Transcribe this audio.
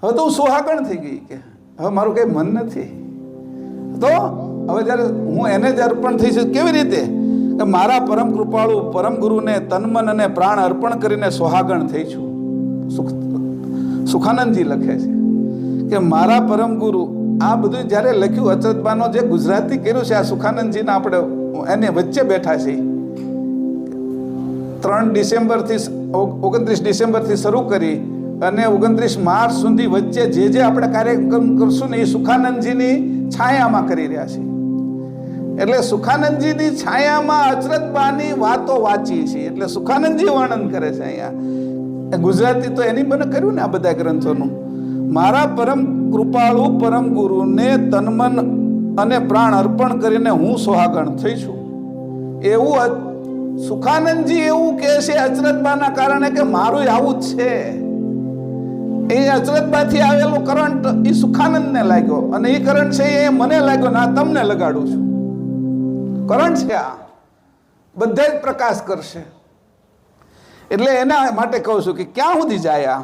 હવે તો હું સુહાગણ થઈ ગઈ કે હવે મારું કંઈ મન નથી. તો હવે જ્યારે હું એને જ અર્પણ થઈ છું, કેવી રીતે કે મારા પરમ કૃપાળુ પરમ ગુરુને તન મન અને પ્રાણ અર્પણ કરીને સુહાગણ થઈ છું. સુખાનંદજી લખે છે કે મારા પરમ ગુરુ, આ બધું જ્યારે લખ્યું અચરતબાનો જે ગુજરાતી કર્યું છે, આ સુખાનંદજીના આપણે એને વચ્ચે બેઠા છીએ. 3 ડિસેમ્બરથી 29 ડિસેમ્બરથી શરૂ કરી અને 29 માર્ચ સુધી વચ્ચે જે આપણે કાર્યક્રમ કરશું ને એ સુખાનંદજીની છાયામાં કરી રહ્યા છીએ. એટલે સુખાનંદજીની છાયામાં અચરતબાની વાતો વાંચીએ છીએ. એટલે સુખાનંદજી વર્ણન કરે છે અહીંયા. ગુજરાતી તો એની મને કર્યું ને આ બધા ગ્રંથોનું. મારા પરમ કૃપાળુ પરમ ગુરુને તનમન અને પ્રાણ અર્પણ કરીને હું સુહાગણ થઈ છું. એવું સુખાનંદજી એવું કહે છે અચરતબાના કારણે કે મારું આવું જ છે. એ અચરતબાથી આવેલો કરંટ એ સુખાનંદને લાગ્યો અને એ કરંટ છે એ મને લાગ્યો ને આ તમને લગાડું છું. કરંટ છે આ, બધે જ પ્રકાશ કરશે. એટલે એના માટે કહું છું કે ક્યાં સુધી જાય આ